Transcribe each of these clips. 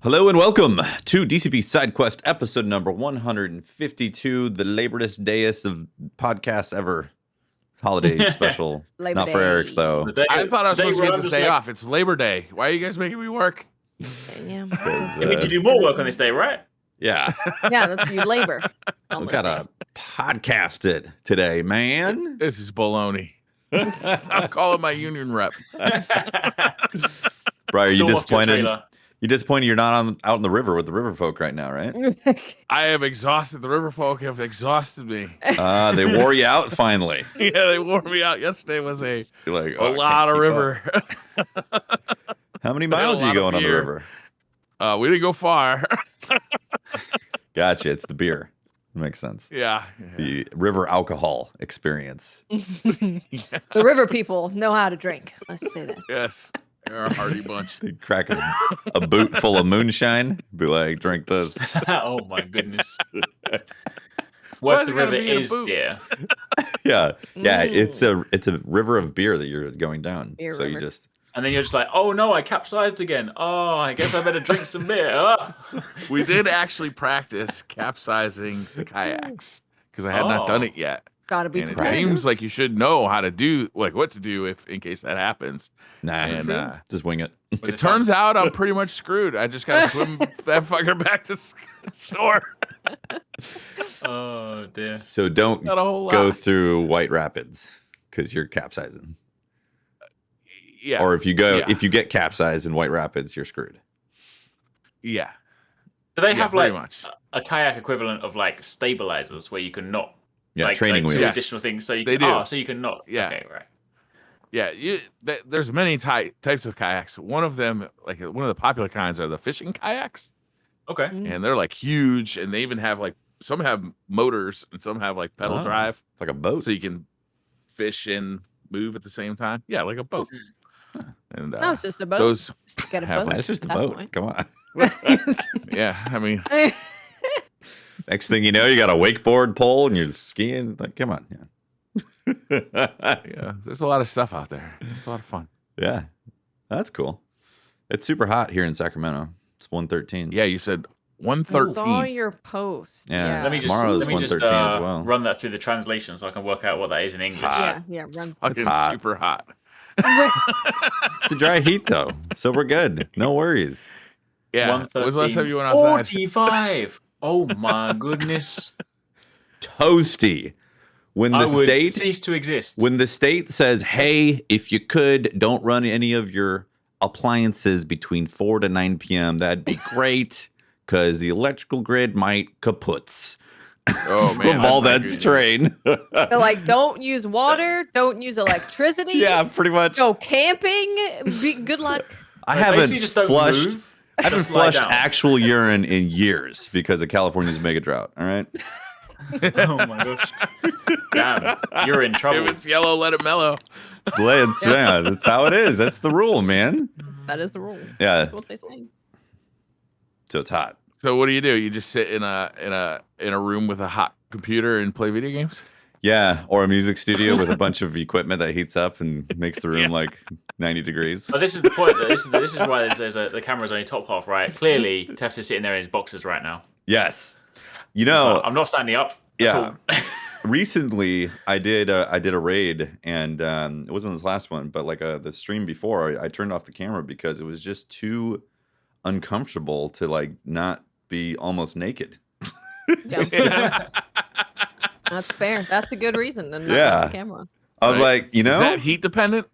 Hello and welcome to DCP SideQuest episode number 152, the Laborist Deus of podcasts ever. Holiday special. Labor Not for Day. Eric's, though. I thought I was supposed to get this day like, off. It's Labor Day. Why are you guys making me work? Yeah, It means you do more work on this day, right? Yeah. yeah, that's you labor. We got to podcast it today, man. This is baloney. I'm calling my union rep. Brian, are you Still off your disappointed? trailer. You're disappointed you're not out in the river with the river folk right now, right? I have exhausted. The river folk have exhausted me. They wore you out finally. Yeah, they wore me out. Yesterday was a You're like, a "Oh, I lot can't of keep river. up." How many I had a miles are you lot of going on the beer. river? We didn't go far. Gotcha. It's the beer. Makes sense. Yeah. The river alcohol experience. The river people know how to drink. Let's say that. Yes. They're a hardy bunch. They'd crack a boot full of moonshine. Be like, drink this. Oh my goodness. Why What is if it the gotta river be in a is boot? beer? Yeah. It's a river of beer that you're going down. Beer so you river. just And then you're just like, oh no, I capsized again. Oh, I guess I better drink some beer. Oh. We did actually practice capsizing the kayaks because I had not done it yet. Gotta be And it prepared. seems like you should know how to do, like what to do if in case that happens. nah, And just wing it. Was it turns out I'm pretty much screwed. I just gotta swim that fucker back to shore. Oh dear. So don't Not a whole lot. go through White Rapids because you're capsizing. Yeah. Or if you go, Yeah. if you get capsized in White Rapids, you're screwed. Yeah. Do they Yeah, have pretty like much. a kayak equivalent of like stabilizers where you can not Yeah, like, training two wheels. additional things so you They can, do. Oh, so you can not. Yeah. Okay, right. Yeah. There's many types of kayaks. One of them, like one of the popular kinds, are the fishing kayaks, Okay. Mm. and they're like huge, and they even have like some have motors and some have like pedal Oh. drive, It's like a boat. so you can fish and move at the same time. Yeah, like a boat. And No, it's just a boat. those, Just get a have boat. It's just a That's boat. fine. Come on. yeah. I mean, Next thing you know, you got a wakeboard pole and you're skiing. Like, come on. yeah. There's a lot of stuff out there. It's a lot of fun. Yeah. That's cool. It's super hot here in Sacramento. It's 113. Yeah, you said I saw 113. your post. Yeah. Let me just, Tomorrow is let me just 113 as well. run that through the translation so I can work out what that is in English. hot. Yeah, run. Fucking hot. super hot. It's a dry heat, though. So we're good. No worries. Yeah. When was the last time 113. you went outside? 45. Oh my goodness. Toasty. When the I would state cease to exist. when the state says, hey, if you could, don't run any of your appliances between 4 to 9 p.m., that'd be great because the electrical grid might kaputs. Oh man. Of all that's not that's good. train. They're like, don't use water, don't use electricity. Yeah, pretty much. Go camping. Good luck. I Like, haven't basically just don't flushed. move, I haven't just lie flushed down. actual urine in years because of California's mega drought. All right. Oh my gosh. Damn. You're in trouble. If it's yellow, let it mellow. Yeah, that's how it is. That's the rule, man. That is the rule. Yeah. That's what they say. So it's hot. So what do? You just sit in a room with a hot computer and play video games? Yeah, or a music studio with a bunch of equipment that heats up and makes the room like 90 degrees. But this is the point. This is why the camera's only top half, right? Clearly, Teft is sitting there in his boxes right now. Yes. You know, I'm not standing up. That's yeah. all. Recently, I did a raid, and it wasn't this last one, but like the stream before, I turned off the camera because it was just too uncomfortable to like not be almost naked. Yeah. That's fair. That's a good reason. And not Yeah. have the camera. I was Right. like, you know, Is that heat dependent?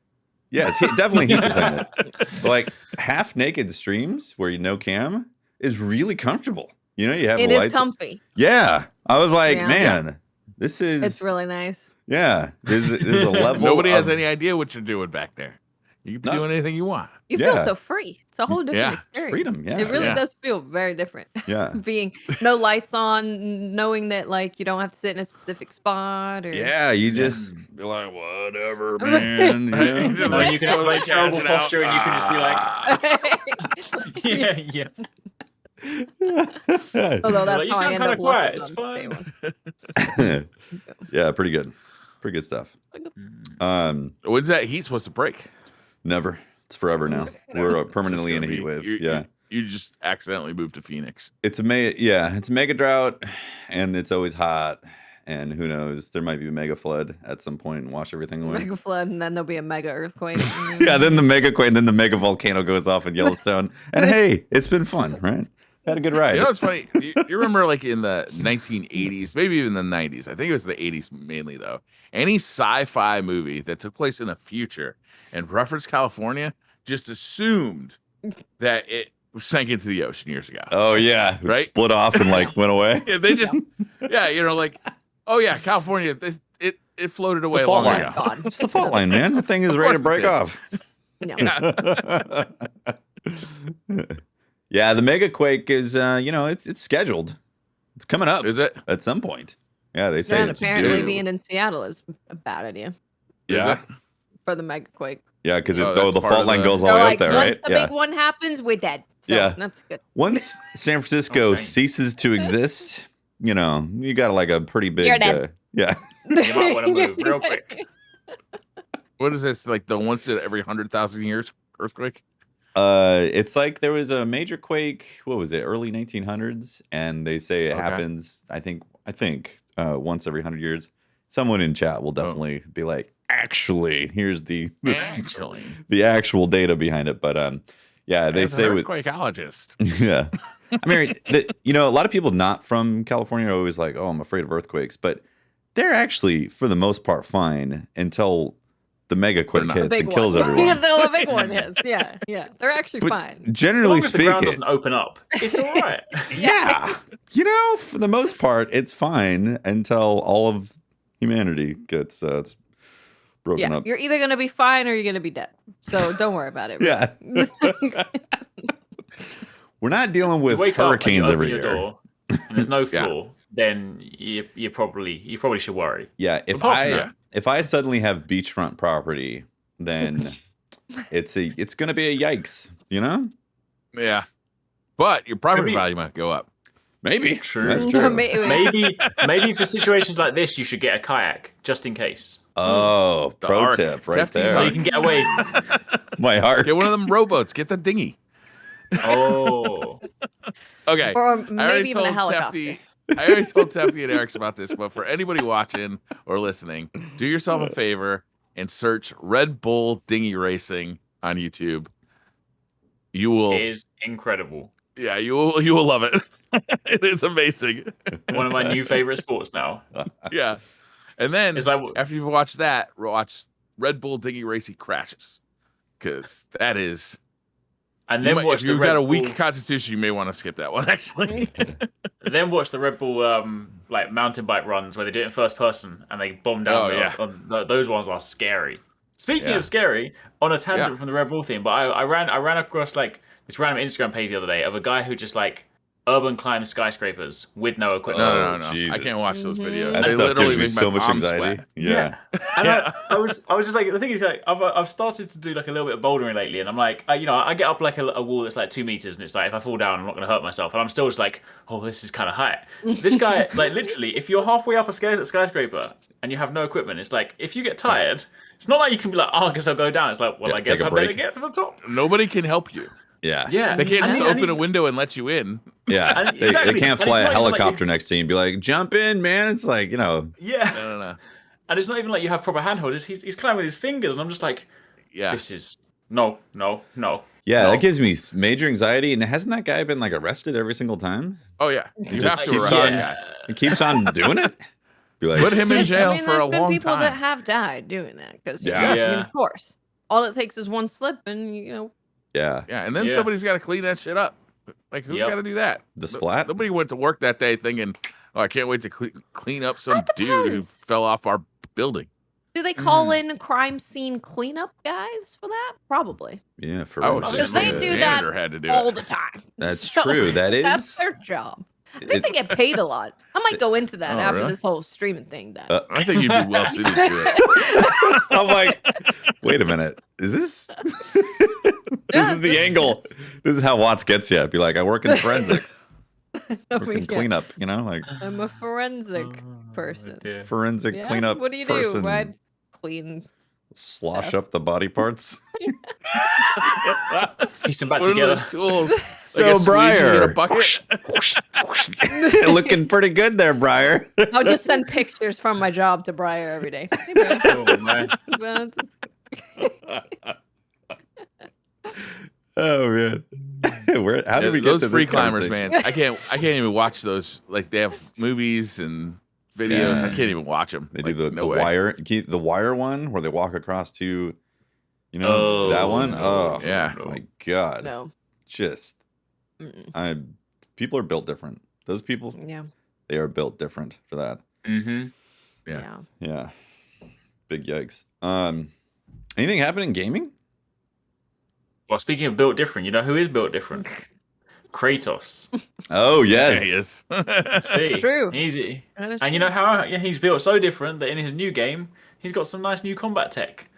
yeah, it's definitely heat dependent. But like half naked streams where you no cam is really comfortable. You know, you have It the is lights. comfy. Yeah, I was like, Yeah. man, this is. It's really nice. Yeah, there's a level. Nobody has of- any idea what you're doing back there. You can be No. doing anything you want. You Yeah. feel so free. It's a whole different Yeah. experience. Freedom, yeah. It really Yeah. does feel very different. Yeah, Being no lights on, knowing that like you don't have to sit in a specific spot or yeah. You just be like, whatever, man. You know? Just And then you can have like terrible cash it out. posture, and you can just be like, yeah. Although that's Like, you how I sound end kinda up quiet, looking it's on day fine. one. Yeah, pretty good stuff. When's that heat supposed to break? Never. It's forever now. We're permanently in a heat wave. You're- Yeah. you just accidentally moved to Phoenix. It's a mega drought, and it's always hot. And who knows? There might be a mega flood at some point and wash everything away. Mega flood, and then there'll be a mega earthquake. Yeah, then the mega quake, and then the mega volcano goes off in Yellowstone. And hey, it's been fun, right? Had a good ride. You know what's funny? You remember like in the 1980s, maybe even the 90s. I think it was the 80s mainly though. Any sci-fi movie that took place in the future and referenced California just assumed that it sank into the ocean years ago. Oh yeah, it Right? split off and like went away. Yeah, they just, like, oh yeah, California, it floated away The fault long line. ago. It's the fault line, man. The thing is ready to course break it off. No. Yeah. Yeah, the mega quake is it's scheduled. It's coming up Is it? at some point. Yeah, they say And it's apparently due. being in Seattle is a bad idea Yeah. Is it? for the mega quake. Yeah, because Oh, the that's part fault of line the- goes all So the way like up there, once right? the Yeah. big one happens, we're dead. So Yeah. that's good. Once San Francisco Okay. ceases to exist, you got like a pretty big You're dead. yeah. You might want to move real quick. What is this? Like the once in every 100,000 years earthquake? It's like there was a major quake, what was it, early 1900s, and they say it Okay. happens, I think once every 100 years. Someone in chat will definitely be like, actually, here's the Actually, the actual data behind it. But yeah, they as say an with earthquakeologist. yeah. I mean, a lot of people not from California are always like, "Oh, I'm afraid of earthquakes," but they're actually, for the most part, fine until the mega quake not. The hits big and kills one. everyone. Until the big one hits. Yeah. They're actually But fine. As generally long as the ground speaking, doesn't open up, it's all right. yeah, for the most part, it's fine until all of humanity gets it's broken Yeah. up. You're either gonna be fine or you're gonna be dead. So don't worry about it. Yeah, we're not dealing You with wake hurricanes up and every you open your year. door and there's no Yeah. floor, then you probably should worry. Yeah, if Apart from I that- if I suddenly have beachfront property, then it's gonna be a yikes, Yeah, but your property Maybe- value might go up. Maybe. True. That's No, true. Maybe for situations like this, you should get a kayak just in case, Oh, The pro arc. tip right Hefty there. so you can get away. My heart. Get one of them rowboats. Get the dinghy. Oh, Okay. Or I already maybe even a told helicopter. Tefty. I already told Tefty and Eric about this, but for anybody watching or listening, do yourself a favor and search Red Bull Dinghy Racing on YouTube. You will, it is incredible. yeah, you will love it. It is amazing. One of my new favorite sports now. Yeah, and then It's like after you've watched that, watch Red Bull Dinghy Racing Crashes, because that is. and You then might, watch if the you've Red got a Bull, weak constitution, you may want to skip that one. Actually, then watch the Red Bull like mountain bike runs where they do it in first person and they bomb down. Oh, yeah. Those ones are scary. Speaking Yeah. of scary, on a tangent Yeah. from the Red Bull thing, but I ran across like this random Instagram page the other day of a guy who just like urban climbs skyscrapers with no equipment. no. I Jesus. can't watch those videos. That They stuff literally gives me make my so much palms anxiety. sweat. Yeah. And Yeah. I was just like, the thing is, like, I've started to do like a little bit of bouldering lately, and I'm like, I get up like a wall that's like 2 meters, and it's like if I fall down, I'm not going to hurt myself, and I'm still just like, oh, this is kind of high. This guy, like, literally, if you're halfway up a skyscraper and you have no equipment, it's like if you get tired, it's not like you can be like, oh, I guess I'll go down. It's like, well, Yeah, I guess take a I better break. get to the top. Nobody can help you. Yeah. Yeah, They can't And just he- and open a he's- window and let you in. Yeah. And They exactly. can't And it's fly a not even like helicopter you- next to you and be like, jump in, man. It's like, No. Yeah, and it's not even like you have proper handholds. He's climbing with his fingers, and I'm just like, Yeah. this is no. Yeah, No. that gives me major anxiety. And hasn't that guy been like arrested every single time? Oh yeah. You Just have to keeps arrest on- that guy. He keeps on doing it? Be like, Put him in jail for there's a been long people that time. have died doing that because Yeah. Yeah. of course, all it takes is one slip, and yeah. Yeah, and then Yeah. somebody's got to clean that shit up. Like, who's Yep. got to do that? The splat? Nobody went to work that day thinking, "Oh, I can't wait to clean up some That dude who depends. fell off our building." do they call in crime scene cleanup guys for that? Probably Yeah, for I would real. Because say they the do that janitor had to do all it. the time. That's So, true. That is. That's their job. I think It- they get paid a lot. I might go into that Oh, after really? this whole streaming thing dies. I think you'd be well suited to it. I'm like, wait a minute. Is this? This is the angle. This is how Watts gets you. Be like, I work in forensics. Work in cleanup. Like I'm a forensic person. Yeah. forensic Yeah, cleanup. what do you person. do? I'd clean. Slosh stuff. up the body parts. Piece them back What are together. the tools? Like a So squeegee in a Briar, bucket. looking pretty good there, Briar. I'll just send pictures from my job to Briar every day. Hey, Briar. Oh man. Oh man, how did we get Those to free this climbers, conversation? man? I can't even watch those. Like they have movies and videos. I Yeah. can't even watch them. They Like, do no the way. wire, the wire one where they walk across to, that one. no, Oh Yeah. no. my god, No. just Mm-mm. people are built different. Those people, Yeah. they are built different for that. Mm-hmm. Yeah. Yeah, big yikes. Anything happen in gaming? Well, speaking of built different, you know who is built different? Kratos. Oh Yeah, yes, he is. See, True. easy. That is And you true. know how he's built so different that in his new game, he's got some nice new combat tech.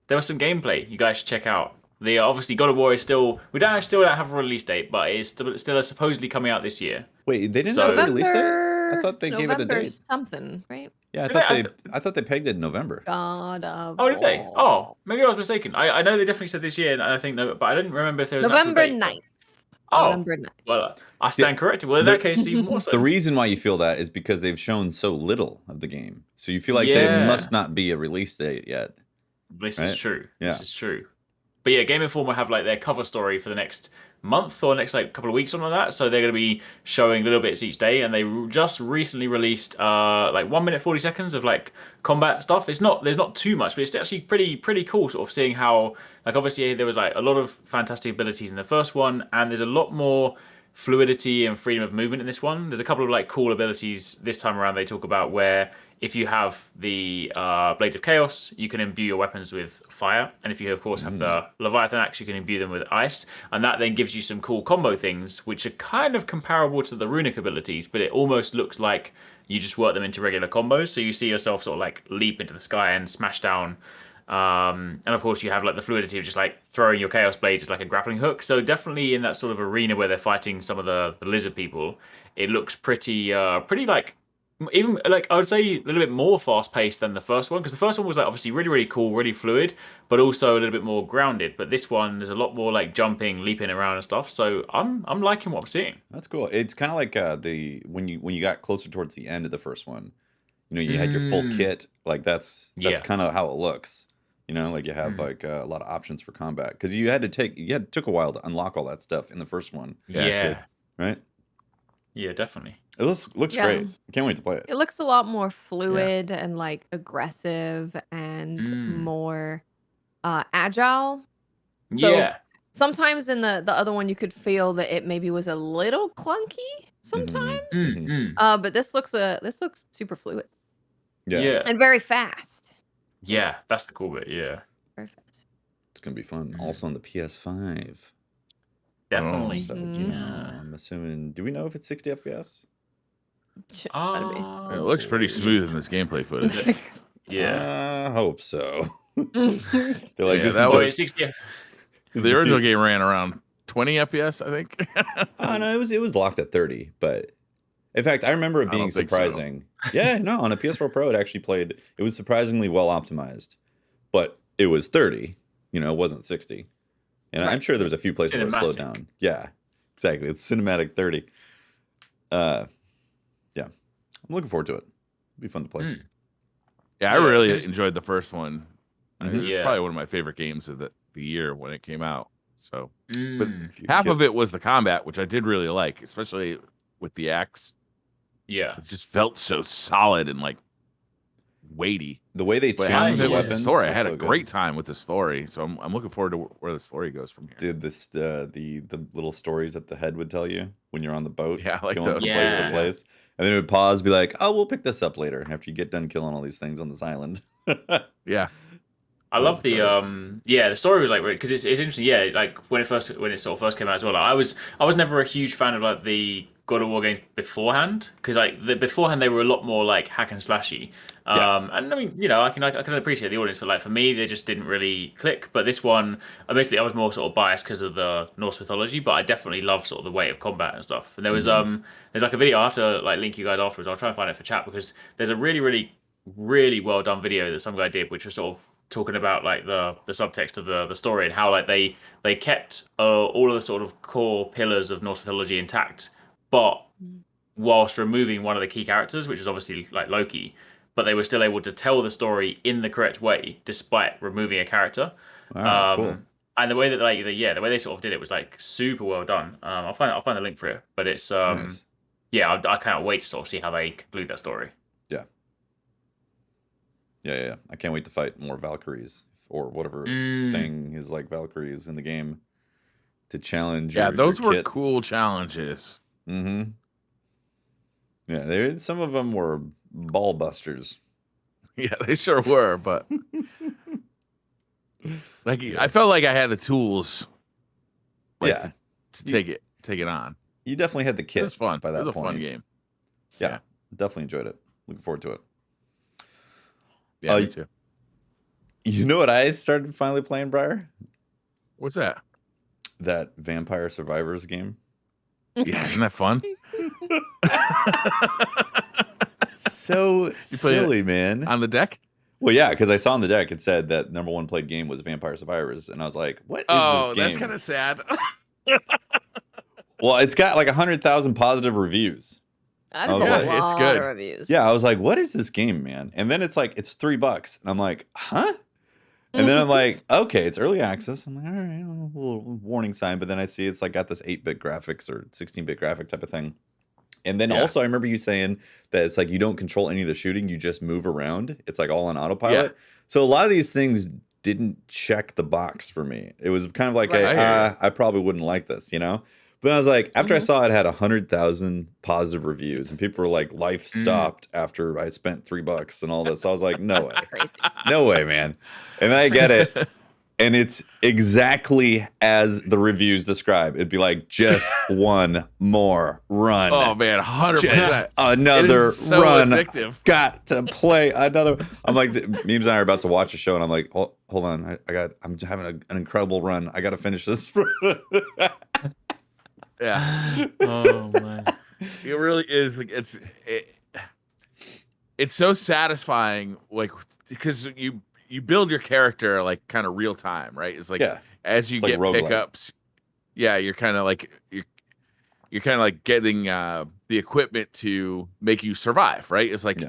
There was some gameplay you guys should check out. The obviously God of War is still still don't have a release date, but it's still supposedly coming out this year. Wait, they didn't So- have a release date? I thought they gave it a November date. something, right? Yeah, Did I thought they pegged it in November. God of Oh, did they? War. Oh, maybe I was mistaken. I know they definitely said this year, and I think no, but I didn't remember if there was November an actual date. 9th. Oh, November 9th. well, I stand corrected. Well, in that case, even more so. The reason why you feel that is because they've shown so little of the game, so you feel like Yeah. there must not be a release date yet. This Right? is true. Yeah. This is true. But yeah, Game Informer have like their cover story for the next month or next like couple of weeks, something like that. So they're going to be showing little bits each day, and they just recently released like 1 minute 40 seconds of like combat stuff. There's not too much, but it's actually pretty cool, sort of seeing how like obviously there was like a lot of fantastic abilities in the first one, and there's a lot more fluidity and freedom of movement in this one. There's a couple of like cool abilities this time around they talk about where if you have the Blades of Chaos, you can imbue your weapons with fire. And if you, of course, have the Leviathan Axe, you can imbue them with ice. And that then gives you some cool combo things, which are kind of comparable to the runic abilities, but it almost looks like you just work them into regular combos. So you see yourself sort of like leap into the sky and smash down. And of course, you have like the fluidity of just like throwing your Chaos Blade as like a grappling hook. So definitely in that sort of arena where they're fighting some of the lizard people, it looks pretty like even like I would say a little bit more fast paced than the first one, because the first one was like obviously really cool, really fluid, but also a little bit more grounded. But this one there's a lot more like jumping, leaping around and stuff. So I'm liking what I'm seeing. That's cool. It's kind of like when you got closer towards the end of the first one, you had your full kit. Like that's Yeah. kind of how it looks. Like you have like a lot of options for combat because it took a while to unlock all that stuff in the first one, Yeah. right? Yeah, definitely. It looks Yeah. great. I can't wait to play it. It looks a lot more fluid and like aggressive and Mm. more agile. So Yeah. sometimes in the other one you could feel that it maybe was a little clunky sometimes. But this looks super fluid Yeah. and very fast. Yeah. That's the cool bit. Yeah. Very fast. It's gonna be fun. Mm. Also on the PS5. Definitely. So, Mhm. I'm assuming. Do we know if it's 60 FPS? Gotta be. It looks pretty smooth in this gameplay footage. Yeah. I hope so. They're like, Yeah, this that is Oh, was- the- it's 60. The original game ran around 20 FPS, I think. Oh no, it was locked at 30, but in fact, I remember it I being don't think so. surprising. Yeah, no, on a PS4 Pro, it actually played. It was surprisingly well optimized, but it was 30. It wasn't 60. And I'm sure there was a few places where it slowed Cinematic. down. Yeah, exactly. It's cinematic 30. Yeah, I'm looking forward to it. It'll be fun to play. Mm. Yeah, I Yeah, really it's- enjoyed the first one. I think it was Yeah. probably one of my favorite games of the year when it came out. So, but Mm. half of it was the combat, which I did really like, especially with the axe. Yeah. It just felt so solid and like weighty. The way they But tuned half of the it was the weapons story. I was had so a good. great time with the story, so I'm looking forward to where the story goes from here. Did this the little stories that the head would tell you when you're on the boat, Yeah, I like going those. from place to Yeah. place, and then it would pause, be like, "Oh, we'll pick this up later after you get done killing all these things on this island." Yeah, I love the great. the story was like because it's interesting, like when it sort of first came out as well. Like, I was never a huge fan of like the God of War games beforehand, because like beforehand they were a lot more like hack and slashy. Yeah. And I mean, I can appreciate the audience, but like for me they just didn't really click. But this one, basically I was more sort of biased because of the Norse mythology, but I definitely love sort of the way of combat and stuff. And there was there's like a video, I have to like link you guys afterwards. I'll try and find it for chat, because there's a really well done video that some guy did, which was sort of talking about like the subtext of the story and how like they kept all of the sort of core pillars of Norse mythology intact, but whilst removing one of the key characters, which is obviously like Loki, but they were still able to tell the story in the correct way despite removing a character. All right, cool. And the way that like the way they sort of did it was like super well done. I'll find a link for it, but it's Nice. yeah, I can't wait to sort of see how they conclude that story. Yeah. I can't wait to fight more Valkyries or whatever thing is like Valkyries in the game to challenge. Yeah, those your were kit. cool challenges. Mm-hmm. Yeah, some of them were ball busters. Yeah, they sure were, but like I felt like I had the tools, like, to take it on. You definitely had the kit. It was fun. By that it was a point. fun game. Yeah, definitely enjoyed it. Looking forward to it. Yeah, me too. You know what I started finally playing, Briar? What's that? That Vampire Survivors game. Yeah, isn't that fun? So silly, man. On the deck? Well, yeah, because I saw on the deck it said that #1 played game was Vampire Survivors, and I was like, "What is this game?" Oh, that's kind of sad. Well, it's got like 100,000 positive reviews. That is I was a like- lot It's good. of reviews. Yeah, I was like, "What is this game, man?" And then it's like it's $3, and I'm like, "Huh?" And then I'm like, "Okay, it's early access." I'm like, "All right, a little warning sign," but then I see it's like got this 8-bit graphics or 16-bit graphic type of thing. And then also, I remember you saying that it's like you don't control any of the shooting; you just move around. It's like all on autopilot. Yeah. So a lot of these things didn't check the box for me. It was kind of like, Right. I probably wouldn't like this, you know. But I was like, after I saw it had 100,000 positive reviews, and people were like, "Life stopped after I spent $3 and all this." I was like, "No way, Crazy. no way, man!" And then I get it. And it's exactly as the reviews describe. It'd be like, just one more run. Oh man, 100%. Just another It is so run. addictive. Got to play another. I'm like, Memes and I are about to watch a show, and I'm like, hold on, I'm having an incredible run. I got to finish this. Yeah, Oh man. it really is. Like it's so satisfying, like because you build your character like kind of real time, right? It's like as you It's like get roguelike. pickups, you're kind of like you're kind of like getting the equipment to make you survive, right? It's like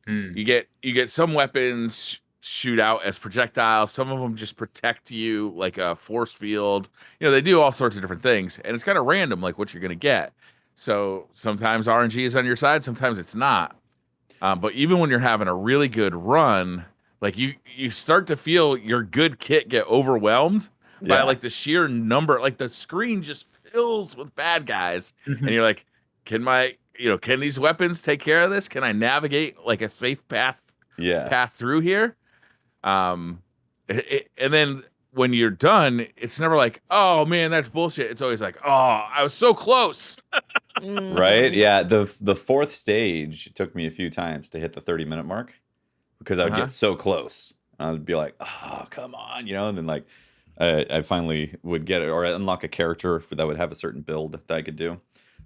you get some weapons shoot out as projectiles, some of them just protect you like a force field. You know, they do all sorts of different things, and it's kind of random like what you're gonna get. So sometimes RNG is on your side, sometimes it's not. But even when you're having a really good run, like you start to feel your good kit get overwhelmed by like the sheer number, like the screen just fills with bad guys, and you're like, can these weapons take care of this? Can I navigate like a safe path through here? And then when you're done, it's never like, oh man, that's bullshit. It's always like, oh, I was so close. Right? Yeah. The fourth stage took me a few times to hit the 30-minute mark because I would get so close. I would be like, oh, come on, you know, and then like I finally would get it or unlock a character that would have a certain build that I could do.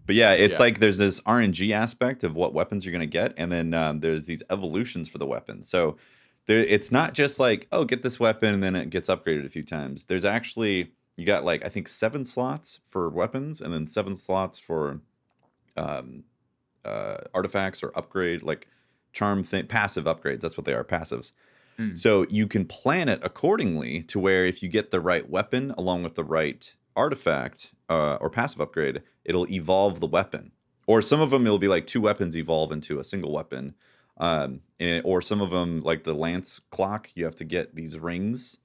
But yeah, it's like there's this RNG aspect of what weapons you're going to get, and then there's these evolutions for the weapons. So it's not just like, oh, get this weapon and then it gets upgraded a few times. There's actually, you got like, I think 7 slots for weapons and then 7 slots for artifacts or upgrade, like passive upgrades. That's what they are, passives. So you can plan it accordingly to where if you get the right weapon along with the right artifact or passive upgrade, it'll evolve the weapon. Or some of them, it'll be like 2 weapons evolve into a single weapon. Or some of them, like the lance clock, you have to get these rings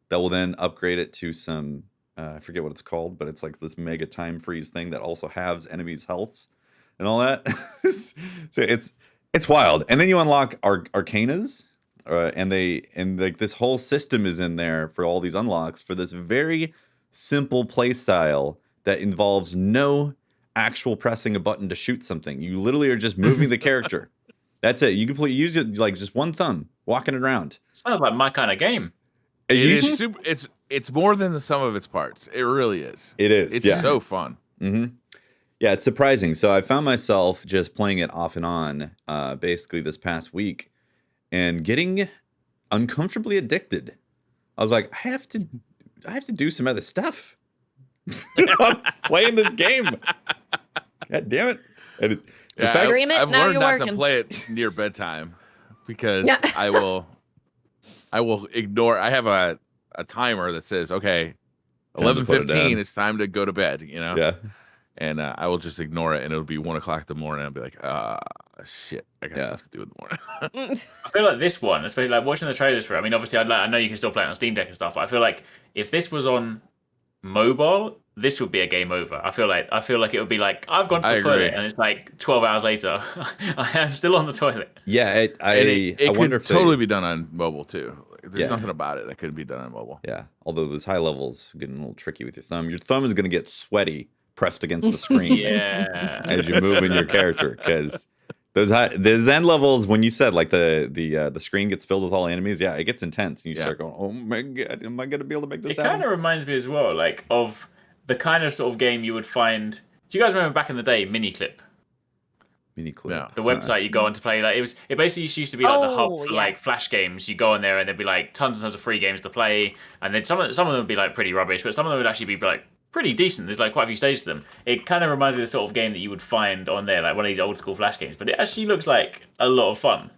that will then upgrade it to some, I forget what it's called, but it's like this mega time freeze thing that also halves enemies' healths and all that. So it's wild. And then you unlock arcanas, and like this whole system is in there for all these unlocks for this very simple play style that involves no actual pressing a button to shoot something. You literally are just moving the character. That's it. You can use it like just one thumb, walking it around. Sounds like my kind of game. It's more than the sum of its parts. It really is. It is. It's so fun. Mm-hmm. Yeah, it's surprising. So I found myself just playing it off and on, basically this past week, and getting uncomfortably addicted I was like, I have to do some other stuff. I'm playing this game. God damn it! And the fact I've now learned you're not to working. play it near bedtime because I will ignore. I have a timer that says, okay, 11:15, it's time to go to bed. Yeah. And I will just ignore it, and it'll be 1:00 in the morning. I'll be like, shit, I got stuff to do in the morning. I feel like this one, especially like watching the trailers for it. I mean, obviously, I know you can still play it on Steam Deck and stuff. But I feel like if this was on mobile, this would be a game over. I feel like it would be like I've gone to the toilet, and it's like 12 hours later, I am still on the toilet. Yeah, It I wonder could if totally be done on mobile too. There's Yeah. nothing about it that couldn't be done on mobile. Yeah, although those high levels getting a little tricky with your thumb. Your thumb is going to get sweaty pressed against the screen Yeah. as you move in your character, because the Zen levels, when you said like the screen gets filled with all enemies, yeah, it gets intense, and you start going, oh my god, am I going to be able to make this It happen? kind of reminds me as well, like of the kind of sort of game you would find. Do you guys remember back in the day, Miniclip? Mini clip. Yeah. The website you go on to play, like it basically used to be like the hub Oh, for yeah. like flash games. You go on there and there'd be like tons and tons of free games to play, and then some of them would be like pretty rubbish, but some of them would actually be like pretty decent. There's like quite a few stages to them. It kind of reminds me of the sort of game that you would find on there, like one of these old school flash games, but it actually looks like a lot of fun.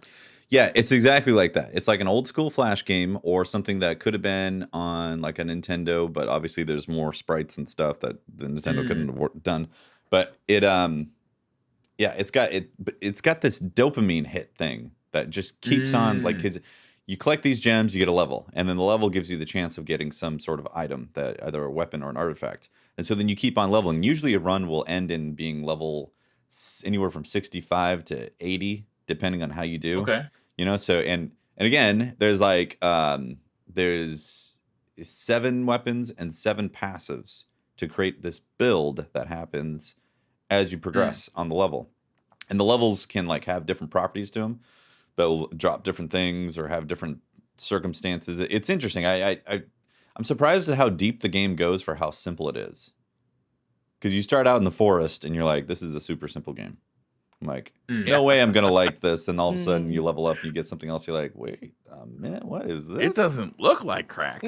Yeah, it's exactly like that. It's like an old school flash game or something that could have been on like a Nintendo, but obviously there's more sprites and stuff that the Nintendo couldn't have done. But yeah, it's got this dopamine hit thing that just keeps on, like, because you collect these gems, you get a level, and then the level gives you the chance of getting some sort of item, that either a weapon or an artifact. And so then you keep on leveling. Usually a run will end in being level anywhere from 65 to 80, depending on how you do. Okay. So and again, there's like there's 7 weapons and 7 passives to create this build that happens as you progress on the level. And the levels can like have different properties to them that will drop different things or have different circumstances. It's interesting. I'm surprised at how deep the game goes for how simple it is. Because you start out in the forest and you're like, this is a super simple game. I'm like, no way I'm gonna like this, and all of a sudden you level up and you get something else. You're like, wait a minute, what is this? It doesn't look like crack.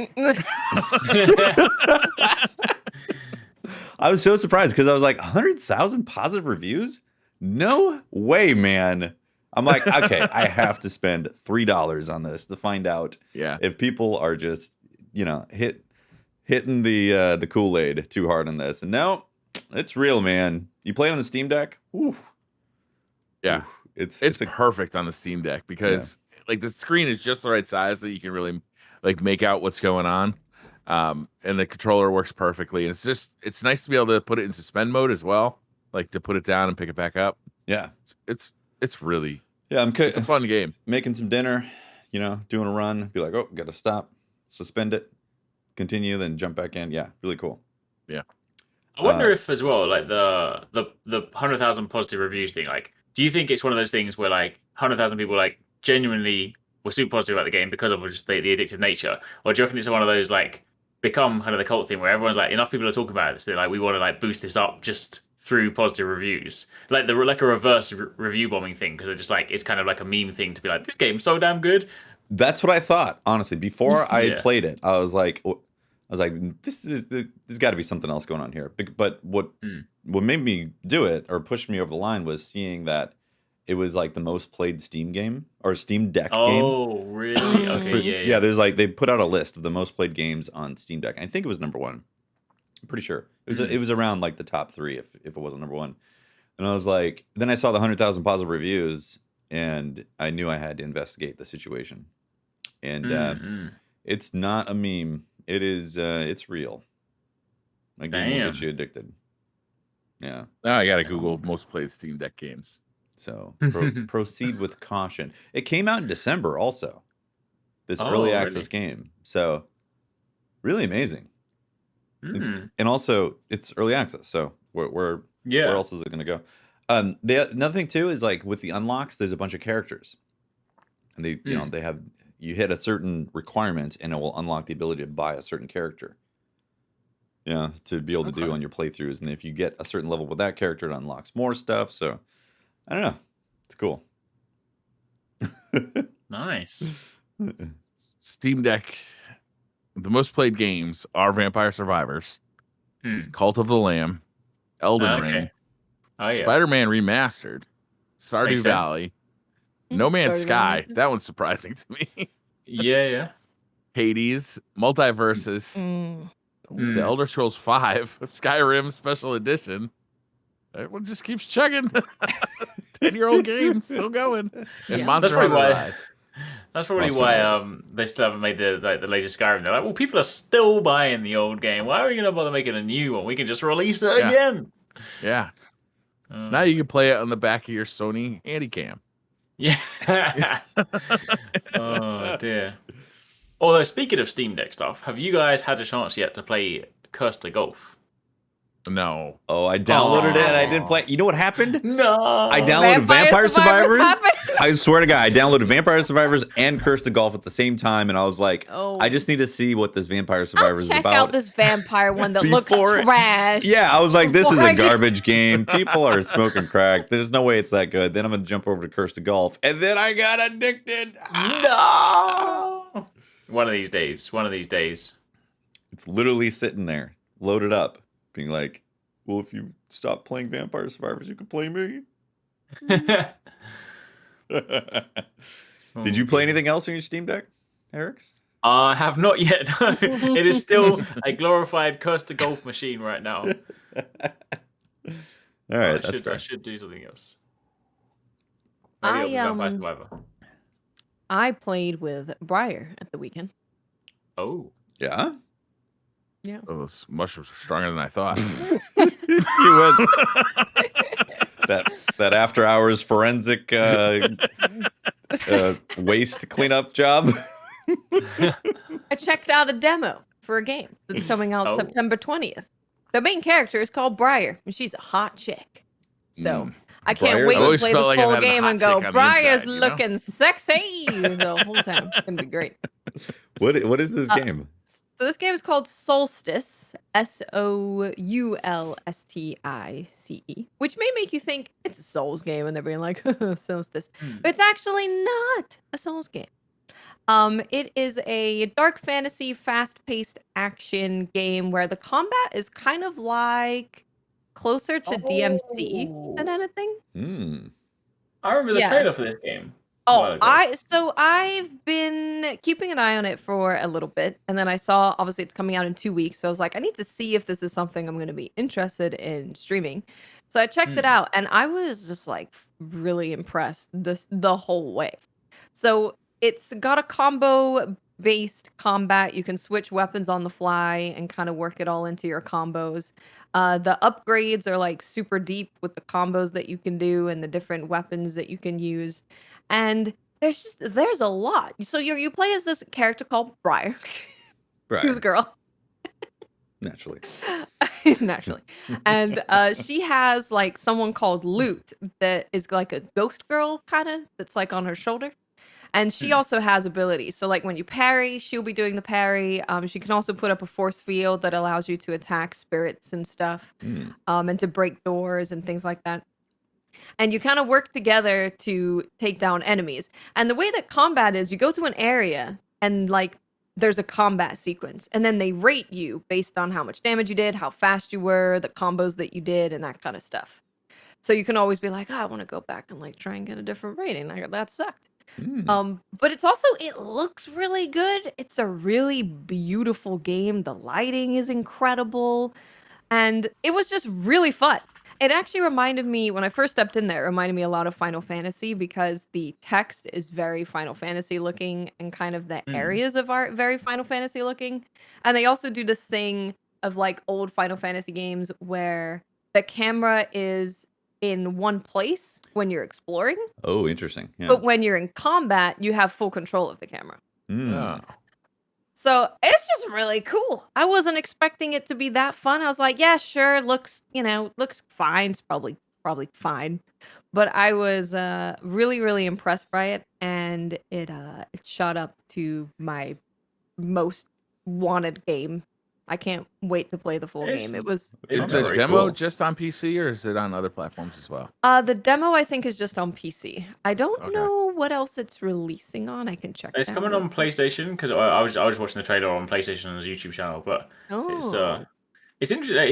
I was so surprised because I was like, 100,000 positive reviews? No way, man. I'm like, okay, I have to spend $3 on this to find out if people are just, hitting the Kool-Aid too hard on this. And no, it's real, man. You play it on the Steam Deck? Ooh. Yeah. Ooh. It's perfect on the Steam Deck because like the screen is just the right size that you can really like make out what's going on. And the controller works perfectly. And it's nice to be able to put it in suspend mode as well, like to put it down and pick it back up. Yeah. It's really it's a fun game. Making some dinner, doing a run, be like, oh, gotta stop, suspend it, continue, then jump back in. Yeah, really cool. Yeah. I wonder if as well, like the 100,000 positive reviews thing, like, do you think it's one of those things where like 100,000 people like genuinely were super positive about the game because of just the addictive nature, or do you reckon it's one of those like become kind of the cult thing where everyone's like, enough people are talking about it, so like we want to like boost this up just through positive reviews, like a reverse review bombing thing, because it's just like it's kind of like a meme thing to be like, this game's so damn good. That's what I thought, honestly. Before I played it, I was like, there's got to be something else going on here. But what made me do it or pushed me over the line was seeing that it was like the most played Steam game or Steam Deck game. Oh, really? Okay, yeah. There's like, they put out a list of the most played games on Steam Deck. I think it was number 1. I'm pretty sure it was around like the top 3 if it wasn't number 1. And I was like, then I saw the 100,000 positive reviews, and I knew I had to investigate the situation. And it's not a meme. It is. It's real. Like, game will get you addicted. Yeah. Now I gotta Google most played Steam Deck games. So proceed with caution. It came out in December also. This early access game. So really amazing. And also it's early access. So where else is it going to go? Another thing too is like with the unlocks, there's a bunch of characters, and they they have, you hit a certain requirement and it will unlock the ability to buy a certain character. To be able to do on your playthroughs. And if you get a certain level with that character, it unlocks more stuff. So I don't know. It's cool. Nice. Steam Deck the most played games are Vampire Survivors, Hmm. Cult of the Lamb, Elden Okay. Ring, Oh yeah. Spider-Man Remastered, Stardew Makes sense. Valley, No Man's Stardew Sky. Valley. That one's surprising to me. Yeah. Hades, Multiverses, Mm. The Elder Scrolls V, Skyrim Special Edition. Everyone just keeps chugging. 10-year-old game still going. And Yeah. Monster That's probably Hunter why- Rise. That's probably Monster why Hunter they still haven't made the latest Skyrim. They're like, well, people are still buying the old game. Why are we gonna bother making a new one? We can just release it Yeah. again. Yeah. Now you can play it on the back of your Sony Handycam. Yeah. Oh dear. Although speaking of Steam Deck stuff, have you guys had a chance yet to play Curse to Golf? No. Oh, I downloaded it and I didn't play. You know what happened? No. I downloaded Vampire Survivors. happened? I swear to God, I downloaded Vampire Survivors and Curse to Golf at the same time, and I was like, Oh. I just need to see what this Vampire I'll Survivors is check about. out this vampire one that looks Before- trash. Yeah, I was like, this is Before I a get- garbage game. People are smoking crack. There's no way it's that good. Then I'm gonna jump over to Curse to Golf, and then I got addicted. No. One of these days. It's literally sitting there, loaded up, being like, well, if you stop playing Vampire Survivors, you can play me. Did you play anything else on your Steam Deck, Eric's? I have not yet. It is still a glorified Curse to Golf machine right now. All right, I that's fair. should do something else. Maybe it'll be Vampire Survivor. I played with Briar at the weekend. Oh. Yeah? Yeah. Oh, those mushrooms are stronger than I thought. You went that after hours forensic waste cleanup job. I checked out a demo for a game that's coming out Oh. September 20th. The main character is called Briar, and she's a hot chick. So I can't Briar? wait I to always play felt the like I'm full having a game hot and chick go, on the Briar's inside, you know? looking sexy the whole time. It's gonna be great. What is this game? So this game is called Solstice, Soulstice, which may make you think it's a Souls game, and they're being like, Solstice. But it's actually not a Souls game. It is a dark fantasy, fast-paced action game where the combat is kind of like closer to DMC than anything. I remember the Yeah. trailer for this game. a while Oh, ago. I've been keeping an eye on it for a little bit, and then I saw obviously it's coming out in 2 weeks, so I was like, I need to see if this is something I'm going to be interested in streaming. So I checked it out, and I was just like really impressed the whole way. So it's got a combo based combat. You can switch weapons on the fly and kind of work it all into your combos. The upgrades are like super deep with the combos that you can do and the different weapons that you can use. And there's a lot. So you play as this character called Briar, who's a girl. Naturally. Naturally. And she has like someone called Loot that is like a ghost girl kind of that's like on her shoulder. And she also has abilities. So like when you parry, she'll be doing the parry. She can also put up a force field that allows you to attack spirits and stuff. And to break doors and things like that. And you kind of work together to take down enemies. And the way that combat is, you go to an area and like there's a combat sequence, and then they rate you based on how much damage you did, how fast you were, the combos that you did, and that kind of stuff. So you can always be like, oh, I want to go back and like try and get a different rating. That sucked. But it looks really good. It's a really beautiful game. The lighting is incredible. And it was just really fun. It actually reminded me, when I first stepped in there, it reminded me a lot of Final Fantasy because the text is very Final Fantasy looking and kind of the areas of art very Final Fantasy looking. And they also do this thing of like old Final Fantasy games where the camera is in one place when you're exploring. Oh, interesting. Yeah. But when you're in combat, you have full control of the camera. Yeah. So it's just really cool. I wasn't expecting it to be that fun. I was like, yeah, sure, looks fine. It's probably fine. But I was really, really impressed by it, and it shot up to my most wanted game. I can't wait to play the full game. It was Is Sounds the very demo cool. just on PC or is it on other platforms as well? the demo I think is just on PC. I don't Okay. know what else it's releasing on. I can check It's that coming real on quick. PlayStation because I was watching the trailer on PlayStation's YouTube channel, but it's Oh, it's interesting.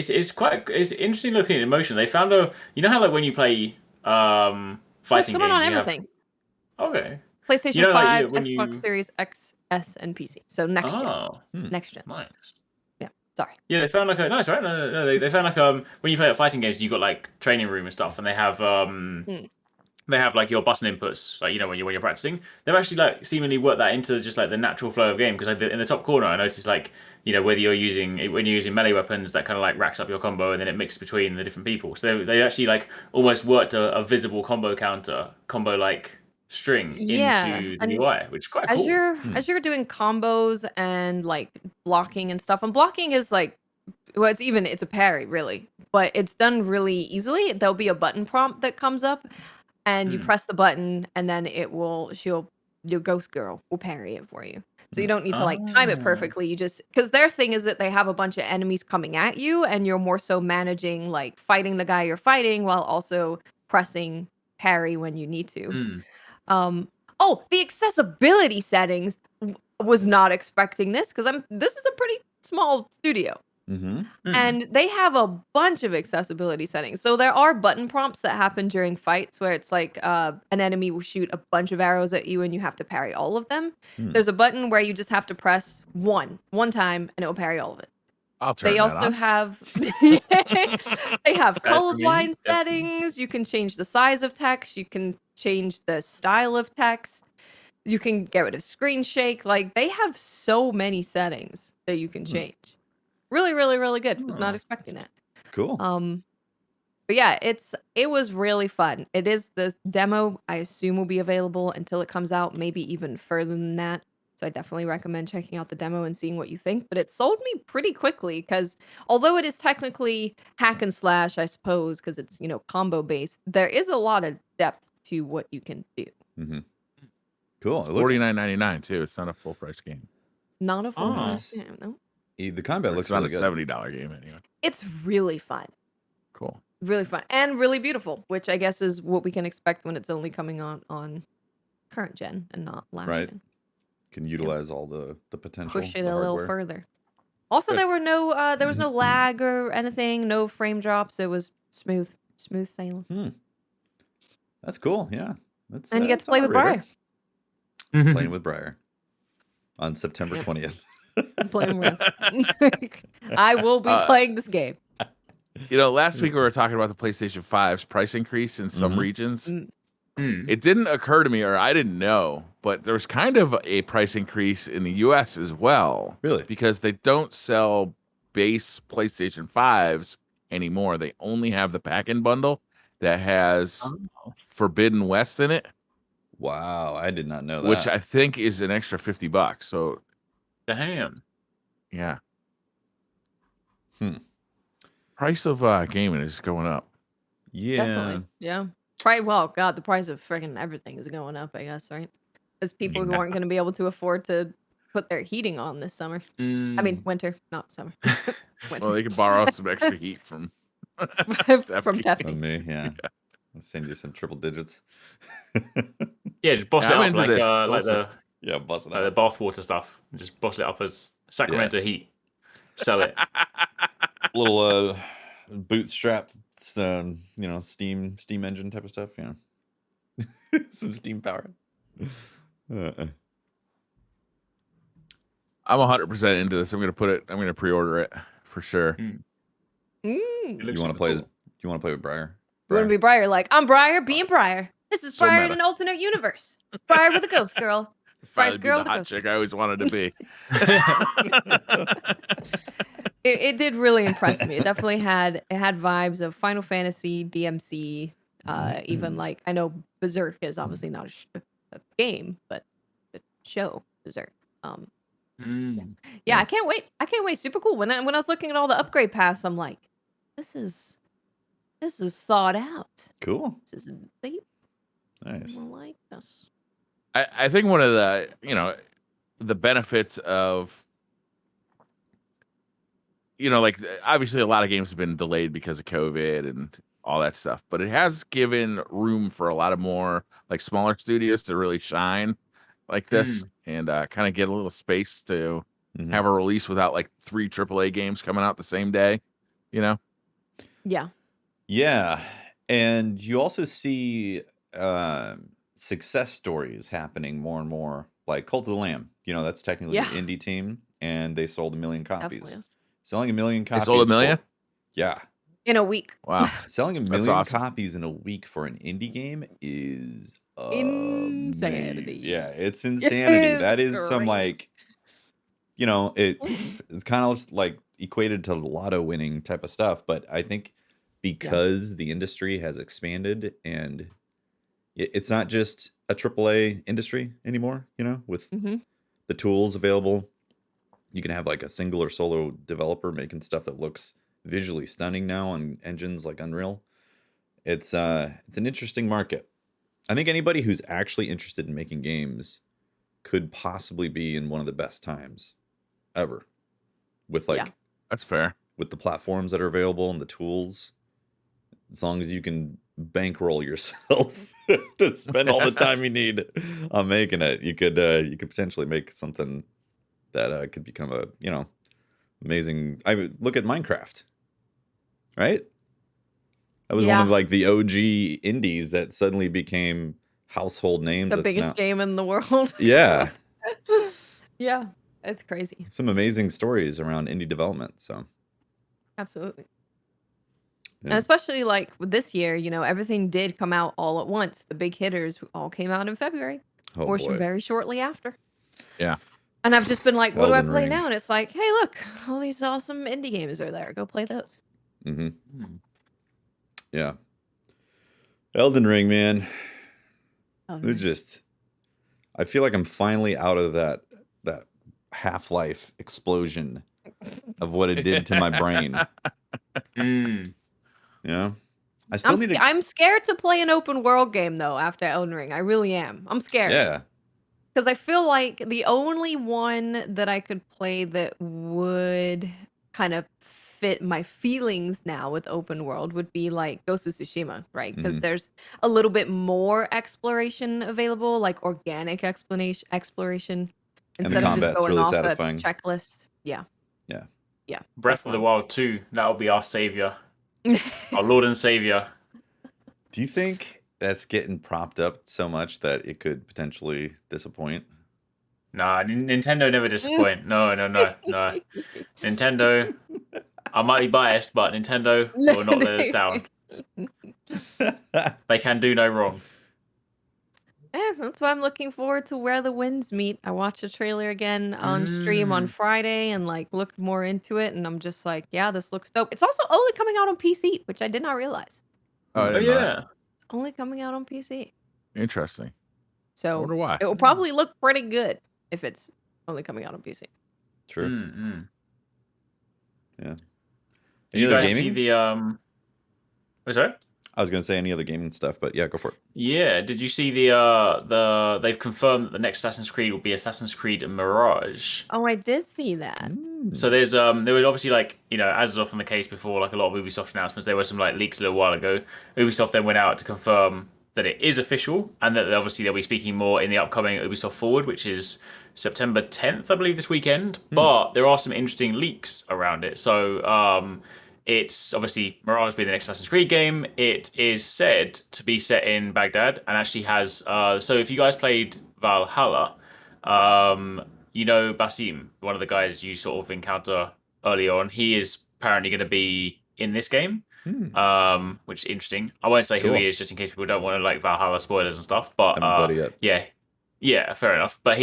It's interesting looking at motion. They found you know how like when you play oh, it's fighting coming games on you have everything. okay you PlayStation know like 5, when Xbox you Series X, S, and PC. So next gen. oh Next gens. nice. Yeah. Sorry. Yeah, they found like a nice, right? No. They found like when you play at fighting games, you got like training room and stuff, and Hmm. they have like your button inputs, like you know when you're practicing. They've actually like seemingly worked that into just like the natural flow of game. Because like in the top corner, I noticed like you know whether when you're using melee weapons, that kind of like racks up your combo, and then it mixes between the different people. So they actually like almost worked a visible combo like string Yeah, into the and UI, which is quite as cool. you're Hmm. as you're doing combos and like blocking and stuff, and blocking is like, well, it's a parry really, but it's done really easily. There'll be a button prompt that comes up, and you Hmm. press the button, and then your ghost girl will parry it for you. So you Hmm. don't need to like time it Ah. perfectly. You just because their thing is that they have a bunch of enemies coming at you, and you're more so managing like fighting the guy you're fighting while also pressing parry when you need to. Hmm. Um, oh, the accessibility settings was not expecting this because this is a pretty small studio. Mm-hmm. Hmm. And they have a bunch of accessibility settings. So there are button prompts that happen during fights where it's like an enemy will shoot a bunch of arrows at you and you have to parry all of them. Hmm. There's a button where you just have to press one time and it will parry all of it. I'll turn They that also on. have they have That's convenient. colorblind settings. You can change the size of text. You can change the style of text. You can get rid of screen shake. Like they have so many settings that you can Hmm. change. Really, really, really good. Was not Oh. expecting that. Cool. But yeah, it was really fun. It is the demo, I assume will be available until it comes out, maybe even further than that. So I definitely recommend checking out the demo and seeing what you think. But it sold me pretty quickly because although it is technically hack and slash, I suppose, because it's, combo based, there is a lot of depth to what you can do. Mm-hmm. Cool. It's It looks $49.99 too. It's not a full price game. Not a full price Nice. game, no. the combat It's looks not really a good. $70 game anyway. It's really fun. Cool. Really fun. And really beautiful, which I guess is what we can expect when it's only coming on current gen and not last Right. gen. Can utilize all the potential, Push it the a little hardware. further. Also, Good. there was no lag or anything, no frame drops. It was smooth sailing. That's cool. Yeah. That's And you get to it's on play my with radar. Briar. Playing with Briar on September Yep. 20th. Playing with. I will be Uh, playing this game. Last week we were talking about the PlayStation 5's price increase in some Mhm. regions. Mm. It didn't occur to me, or I didn't know, but there's kind of a price increase in the US as well. Really? Because they don't sell base PlayStation 5s anymore. They only have the pack-in bundle that has Forbidden West in it, Wow. I did not know which that. I think is an extra $50. So, Damn. yeah. Hmm. Price of gaming is going up. Yeah. Definitely. Yeah. Well, God, the price of freaking everything is going up, I guess, right? As people who Yeah. aren't going to be able to afford to put their heating on this summer. I mean, winter, not summer. Winter. Well, they could borrow some extra heat from From Tefty. Tefty. From me, yeah. I'll send you some triple digits. Yeah, just bottle I'm it up into like this like Solstice. Yeah, bust it the out. bathwater stuff. Just bottle it up as Sacramento heat. Sell it. Little bootstrap, steam engine type of stuff. Yeah. Some steam power. I'm 100% into this. I'm going to pre-order it for sure. Mm. You want to play you want to play with Briar? You want to be Briar? Like, I'm Briar being Briar. This is So Briar meta. in an alternate universe. Briar with a ghost girl. Finally Briar's be girl the with a hot ghost. chick I always wanted to be. It did really impress me. It definitely had vibes of Final Fantasy, DMC, even like I know Berserk is obviously not a game, but the show Berserk. Yeah, I can't wait. Super cool. When I was looking at all the upgrade paths, I'm like, this is thought out. Cool. This is deep. Nice. I like this. I think one of the the benefits of like obviously a lot of games have been delayed because of COVID and all that stuff. But it has given room for a lot of more like smaller studios to really shine like this and kind of get a little space to have a release without like 3 AAA games coming out the same day, you know? Yeah. Yeah. And you also see success stories happening more and more, like Cult of the Lamb. You know, that's technically Yeah. an indie team, and they sold 1 million Definitely copies. is. Selling 1 million They copies. sold 1 million? Yeah. In a week. Wow. Selling 1 That's million awesome. copies in a week for an indie game is Insanity. amazing. Yeah, it's insanity. It's That is some crazy. like, you know, it's kind of like equated to lotto winning type of stuff. But I think because the industry has expanded and it's not just a AAA industry anymore, you know, with the tools available, you can have like a single or solo developer making stuff that looks visually stunning now on engines like Unreal. It's an interesting market. I think anybody who's actually interested in making games could possibly be in one of the best times ever with like That's fair. with the platforms that are available and the tools. As long as you can bankroll yourself to spend all the time you need on making it, you could potentially make something that could become a, you know, amazing. I would look at Minecraft, right? That was one of like the OG indies that suddenly became household names. The biggest game in the world. Yeah. Yeah, it's crazy. Some amazing stories around indie development. So Absolutely. yeah. And especially like with this year, you know, everything did come out all at once. The big hitters all came out in February, or boy. very shortly after. Yeah. And I've just been like, what do I Elden play Ring. now? And it's like, hey, look, all these awesome indie games are there. Go play those. Yeah. Elden Ring, man. Elden It Ring. just, I feel like I'm finally out of that Half-Life explosion of what it did to my brain. Yeah. I still need to. I'm scared to play an open world game though after Elden Ring. I really am. I'm scared. Yeah. Because I feel like the only one that I could play that would kind of fit my feelings now with open world would be like Ghost of Tsushima, right? Because there's a little bit more exploration available, like organic exploration And the instead of just combat's going really off satisfying. a checklist. Yeah. Yeah. Yeah. Breath of the Wild 2, that'll be our savior. Our Lord and Savior. Do you think that's getting propped up so much that it could potentially disappoint? Nah, Nintendo never disappoint. No. Nintendo, I might be biased, but Nintendo will not let us down. They can do no wrong. Yeah, that's why I'm looking forward to Where the Winds Meet. I watched the trailer again on stream on Friday and like looked more into it, and I'm just like, yeah, this looks dope. It's also only coming out on PC, which I did not realize. I Oh didn't know that. yeah. Only coming out on PC. Interesting. I So wonder why. it will probably look pretty good if it's only coming out on PC. True. Yeah. Did Any you other guys see gaming? the What's that? I was going to say any other gaming stuff, but yeah, go for it. Yeah, did you see the they've confirmed that the next Assassin's Creed will be Assassin's Creed Mirage. Oh, I did see that. So there's there were obviously like, you know, as is often the case before, like a lot of Ubisoft announcements, there were some like leaks a little while ago. Ubisoft then went out to confirm that it is official and that obviously they'll be speaking more in the upcoming Ubisoft Forward, which is September 10th, I believe, this weekend. But there are some interesting leaks around it. So it's obviously Mirage being the next Assassin's Creed game. It is said to be set in Baghdad and actually has so if you guys played Valhalla, you know Basim, one of the guys you sort of encounter early on, he is apparently going to be in this game, which is interesting. I won't say who Cool. he is just in case people don't want to like Valhalla spoilers and stuff. But Haven't played it yet. yeah, fair enough. But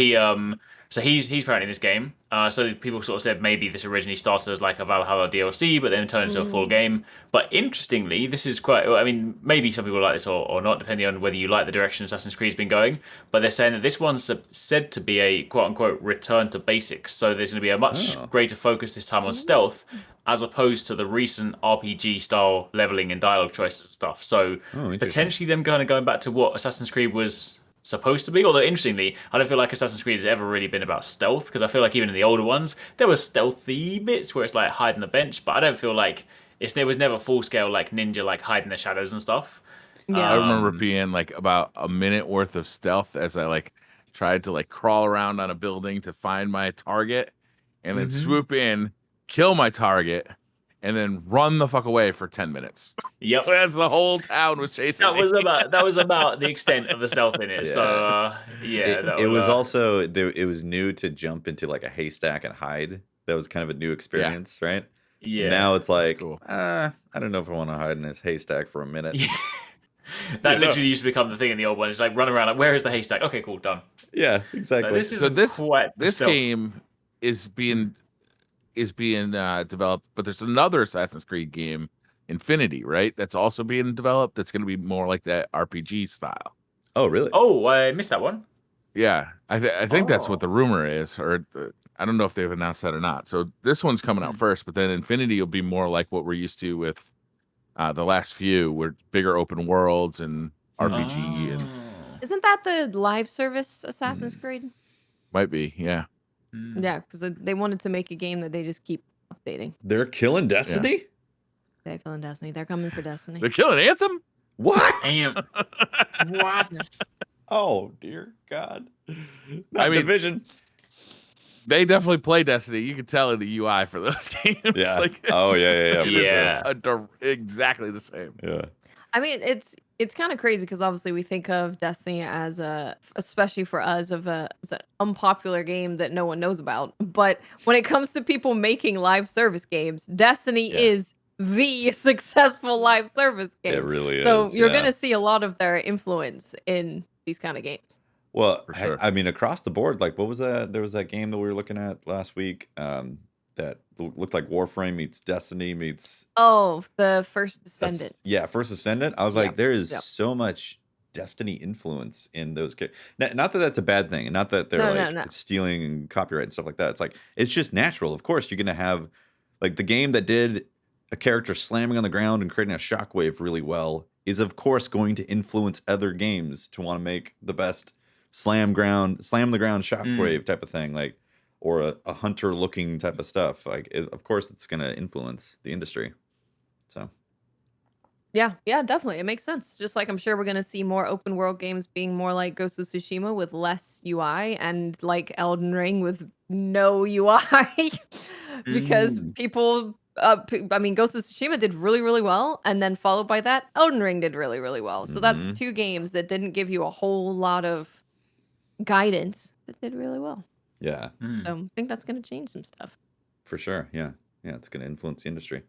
so he's apparently in this game. So people sort of said maybe this originally started as like a Valhalla DLC, but then turned into a full game. But interestingly, this is quite. I mean, maybe some people like this or not, depending on whether you like the direction Assassin's Creed's been going. But they're saying that this one's said to be a quote unquote return to basics. So there's going to be a much greater focus this time on stealth, as opposed to the recent RPG style leveling and dialogue choices and stuff. So potentially them going back to what Assassin's Creed was supposed to be. Although interestingly, I don't feel like Assassin's Creed has ever really been about stealth, because I feel like even in the older ones there were stealthy bits where it's like hiding the bench, but I don't feel like there was never full scale like ninja like hide in the shadows and stuff. Yeah. I remember Um, being like about a minute worth of stealth as I like tried to like crawl around on a building to find my target and then swoop in, kill my target, and then run the fuck away for 10 minutes. Yep. As the whole town was chasing me. That was about the extent of the stealth in it. So yeah, that It was was also it was new to jump into like a haystack and hide. That was kind of a new experience, right? yeah. Now it's like, cool. I don't know if I want to hide in this haystack for a minute. That literally used to become the thing in the old one. It's like run around like, where is the haystack? Okay, cool, done. Yeah, exactly. So this is quite this stealth. game is being developed, but there's another Assassin's Creed game, Infinity, right? That's also being developed. That's going to be more like that RPG style. Oh, really? Oh, I missed that one. Yeah, I think that's what Oh. the rumor is, or I don't know if they've announced that or not. So this one's coming out first, but then Infinity will be more like what we're used to with the last few, where bigger open worlds and RPG and Isn't that the live service Assassin's Creed? might be, yeah. Yeah, because they wanted to make a game that they just keep updating. They're killing Destiny? They're killing Destiny. They're coming for Destiny. They're killing Anthem. What? Damn. What? Oh, dear God. I Not mean- Division. They definitely play Destiny. You can tell in the UI for those games. Yeah. Like, Oh, yeah. For Yeah. exactly the same. sure. Yeah. I mean, it's kind of crazy because obviously we think of Destiny as especially for us, as an unpopular game that no one knows about. But when it comes to people making live service games, Destiny Yeah. is the successful live service game. It really is. So you're yeah. gonna see a lot of their influence in these kind of games. Well, For sure. I mean, across the board, like, what was that? There was that game that we were looking at last week that looked like Warframe meets Destiny meets. Oh, the First Descendant. Yeah, First Ascendant. I was Yeah, like, there is yeah. so much Destiny influence in those games. Not that that's a bad thing, and not that they're No. stealing and copyright and stuff like that. It's like, it's just natural. Of course, you're going to have, like, the game that did a character slamming on the ground and creating a shockwave really well is, of course, going to influence other games to want to make the best slam the ground shockwave type of thing, like, or a hunter looking type of stuff. Like, of course, it's going to influence the industry. So, Yeah, definitely. It makes sense. Just like I'm sure we're gonna see more open world games being more like Ghost of Tsushima with less UI and like Elden Ring with no UI. Because people I mean Ghost of Tsushima did really, really well, and then followed by that, Elden Ring did really, really well. So that's two games that didn't give you a whole lot of guidance that did really well. yeah, So I think that's gonna change some stuff. for sure. Yeah, it's going to influence the industry.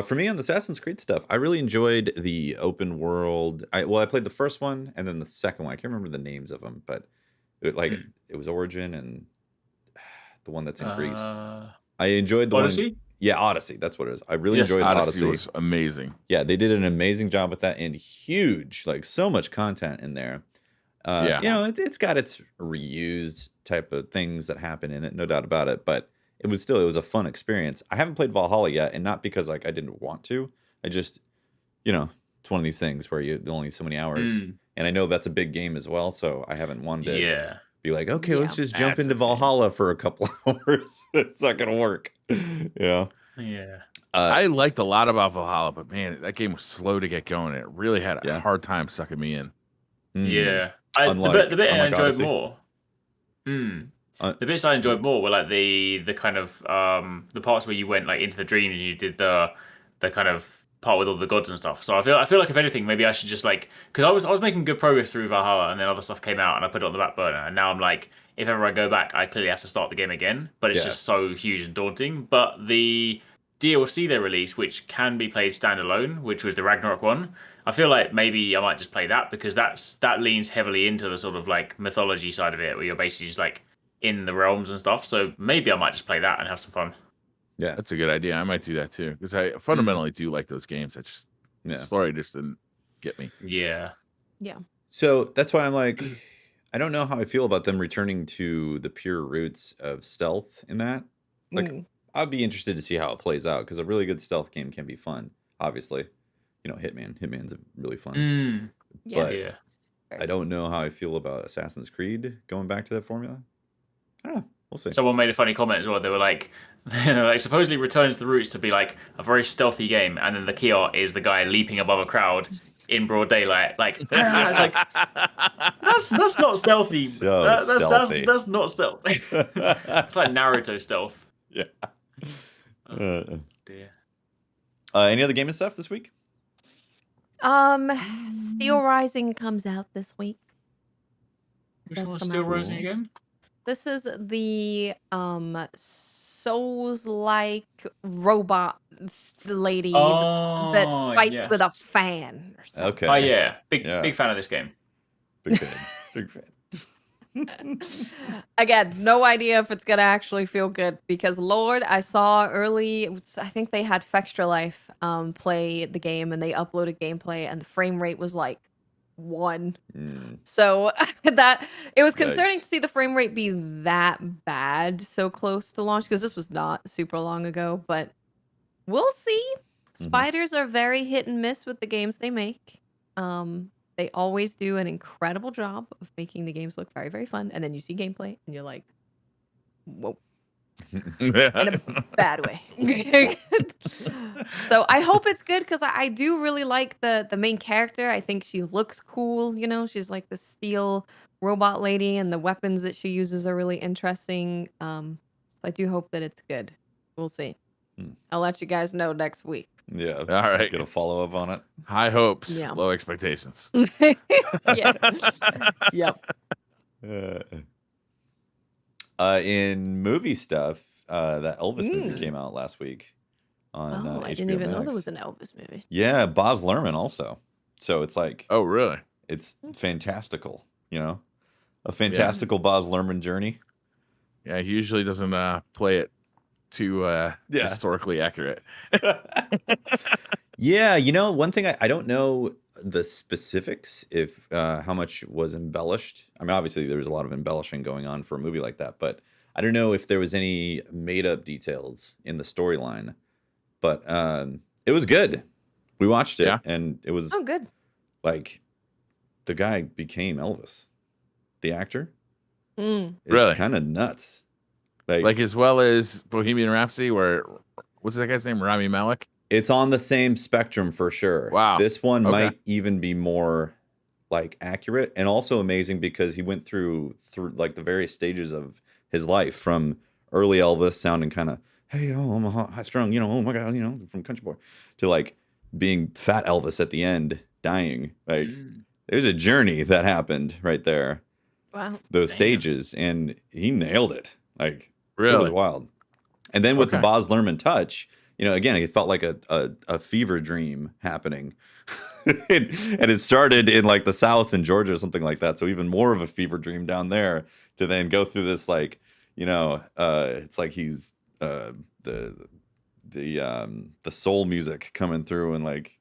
For me on the Assassin's Creed stuff, I really enjoyed the open world. I played the first one and then the second one. I can't remember the names of them, but it was Origin and the one that's in Greece. I enjoyed the Odyssey? one. Yeah, Odyssey. That's what it is. I really Yes, enjoyed Odyssey Odyssey. was amazing. Yeah, they did an amazing job with that and huge, like so much content in there. Yeah. You know, it's got its reused type of things that happen in it, no doubt about it. But it was a fun experience. I haven't played Valhalla yet, and not because like I didn't want to. I just, you know, it's one of these things where you only so many hours, and I know that's a big game as well. So I haven't wanted to be like, okay, let's just jump into Massive game. Valhalla for a couple hours. It's not gonna work. Yeah. I liked a lot about Valhalla, but man, that game was slow to get going. It really had a hard time sucking me in. The Unlike- bit I unlike enjoyed Odyssey. more. The bits I enjoyed more were like the kind of the parts where you went like into the dreams and you did the kind of part with all the gods and stuff. So I feel like if anything, maybe I should just like, because I was making good progress through Valhalla and then other stuff came out and I put it on the back burner, and now I'm like, if ever I go back, I clearly have to start the game again. But it's just so huge and daunting. But the DLC they released, which can be played standalone, which was the Ragnarok one, I feel like maybe I might just play that, because that leans heavily into the sort of like mythology side of it, where you're basically just like in the realms and stuff. So maybe I might just play that and have some fun. Yeah. That's a good idea. I might do that too, because I fundamentally do like those games. I just the story just didn't get me. Yeah. So that's why I'm like, I don't know how I feel about them returning to the pure roots of stealth in that. Like, I'd be interested to see how it plays out, because a really good stealth game can be fun. Obviously, you know, Hitman's really fun. But Yeah. I don't know how I feel about Assassin's Creed going back to that formula. I don't know. We'll see. Someone made a funny comment as well. They were like, like supposedly returns to the roots to be like a very stealthy game, and then the key art is the guy leaping above a crowd in broad daylight. Like, it's like that's not stealthy. So stealthy. That's not stealth. It's like Naruto stealth. Yeah. Oh, dear. Any other gaming stuff this week? Steelrising comes out this week. Which Does one's come Steel out. Rising again? This is the Souls-like robot lady that Oh, fights with a yes. fan or something. Okay. Oh yeah, Yeah. big fan of this game. Big fan. Big fan. Again, no idea if it's gonna actually feel good because Lord, I saw early. I think they had Fextra Life play the game and they uploaded gameplay and the frame rate was like 1. So that it was concerning to Yikes. see the frame rate be that bad so close to launch because this was not super long ago. But we'll see. Spiders are very hit and miss with the games they make. They always do an incredible job of making the games look very, very fun. And then you see gameplay and you're like, whoa, in a bad way. So I hope it's good because I do really like the main character. I think she looks cool. You know, she's like the steel robot lady and the weapons that she uses are really interesting. I do hope that it's good. We'll see. I'll let you guys know next week. Yeah. All right. Get a follow up on it. High hopes, Yeah. low expectations. Yeah. Yep. In movie stuff, that Elvis movie came out last week on Oh, HBO I didn't even know there Max. was an Elvis movie. Yeah, Baz Luhrmann also. So it's like Oh, really? it's fantastical, you know, a fantastical Baz Luhrmann journey. Yeah, he usually doesn't play it too historically accurate. Yeah, you know, one thing I don't know the specifics if how much was embellished. I mean, obviously there was a lot of embellishing going on for a movie like that, but I don't know if there was any made up details in the storyline. But it was good. We watched it, and it was good. Like the guy became Elvis, the actor. Mm. It's Really? kind of nuts. Like as well as Bohemian Rhapsody, where what's that guy's name? Rami Malek. It's on the same spectrum for sure. Wow. This one might even be more like accurate and also amazing because he went through like the various stages of his life from early Elvis sounding kind of, hey, oh, I'm a high strung, you know, oh my God, you know, from Country Boy, to like being fat Elvis at the end, dying. Like there's a journey that happened right there. Wow. Those stages, and he nailed it. Like really? It was wild. And then with the Baz Luhrmann touch, you know, again, it felt like a fever dream happening. And it started in like the South in Georgia or something like that. So even more of a fever dream down there to then go through this, like, you know, it's like he's the soul music coming through, and like